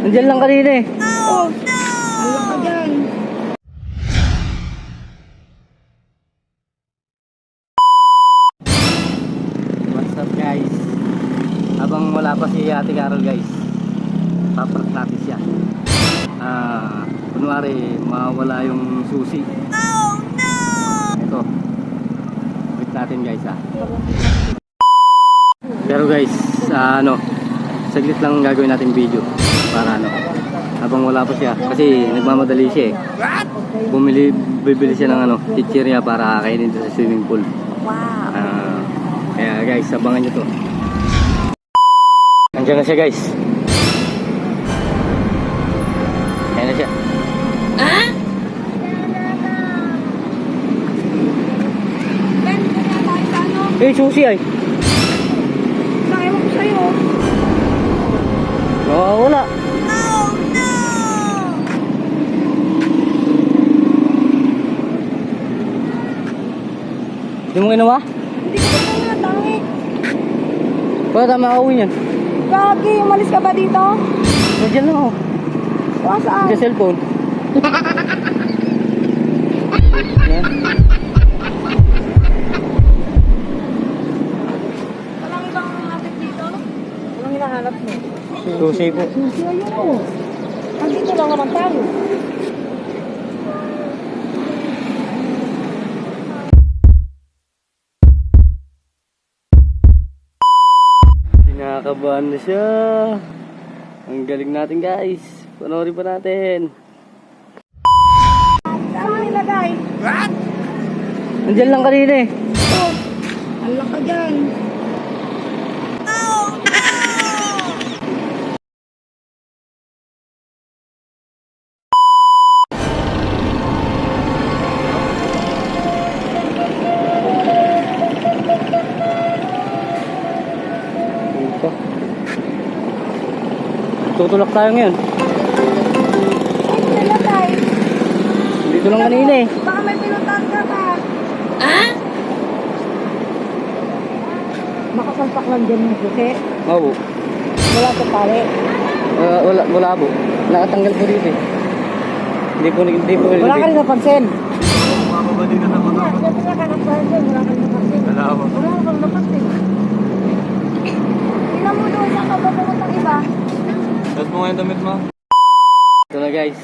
Nandiyan lang kanina eh. Oh, ano ka dyan? What's up guys? Habang wala pa si Ate Carol guys, paprank natin siya. Kunwari mawala yung susi. Oh no! Ito. Wait natin guys ha. Pero guys, saglit lang gagawin natin video para habang wala pa siya kasi nagmamadali siya eh. Bibili siya ng chichirya para kainin dito sa swimming pool. Wow. Kaya guys, abangan nyo to. Nandiyan na siya guys. Ayan na siya. Eh, susi ay. Ewan ko sa'yo. Wala. Hindi mo ginawa? Hindi ko na natangi. Wala tama ako yan. Gagi, umalis ka ba dito? Nandiyan lang ako. Saan? Sa cellphone. Yan. Walang ibang hanapin dito? Walang hinahanap mo? Susi po. Susi, ayun o. Andito lang naman tayo. Kinakabahan na siya. Ang galing natin guys. Panoorin pa natin. Saan mo nilagay? Nandiyan lang kanina eh. Oh, alak ka dyan. Ito. Tutulak tayo ngayon. Saan mo nilagay? Dito lang kanina eh. Baka may pinuntahan ka pa. Makasalpak lang dyan yung susi. Oo. Wala sa pare. Wala po. Nakatanggal po dito eh. Hindi po. Wala ka rin napansin. Mababa dito sa mga. Siyempre na ka napansin. Wala ka rin napansin. Wala po. Wala kang napansin. Tingnan mo doon saan ka papunod ng iba. Tapos mo nga yung damit mo. Ito na guys.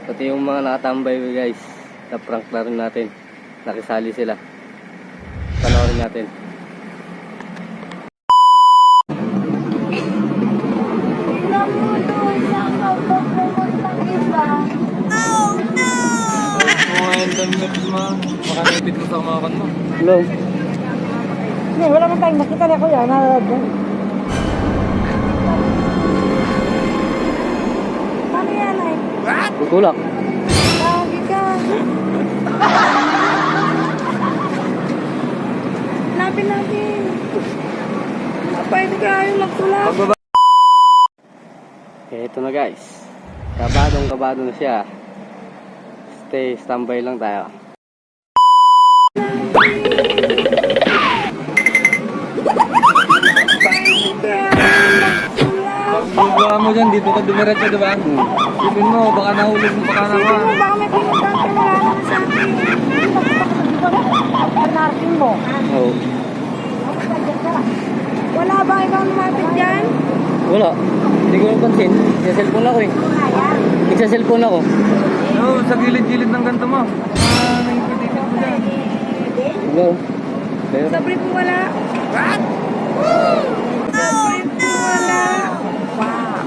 Pati yung mga nakatambay guys. Na-prank na rin natin. Nakisali sila. Panoorin natin. Tingnan mo doon saan ka papunod ng iba. Oh no! Tapos mo nga yung damit mo. Makanipit ko sa kumakan mo. Hello. Hindi, wala man tayong nakita na kuya. Paano yan ay? Tutulak. Lagi ka. Lapin natin. Pwede ka yung magtulak. Okay, ito na guys. Kabado na siya. Standby lang tayo. Pagbubuha mo dyan, dito ka dumiretso, diba? Isipin mo, baka nahulog mo, baka Sige mo, baka may pinuntahan ka wala naman sa akin. Pagkakasabit mo. Oo. Wala ba ibang lumapit dyan? Wala. Hindi ko napansin. Nagsa-cellphone ako eh. Nagsa-cellphone ako. No, sa gilid-gilid ng ganito mo. Nangipitikin mo dyan. Hello. Pero, Sa brief mo wala? What? Sa brief mo wala? Wow.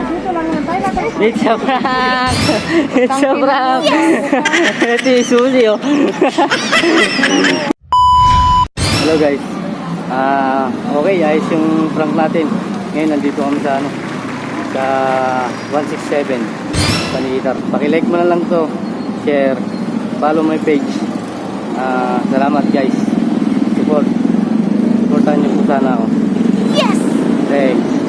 Dito lang naman tayo. it's a prank! It's a prank! Ito yung susi oh. Hello guys. Okay, ayos yung prank natin. Ngayon nandito kami sa sa 167 Panitar. Paki-like mo na lang to, share, follow my page. Salamat guys. Supportan niyo po sana ako. Yes! Thanks.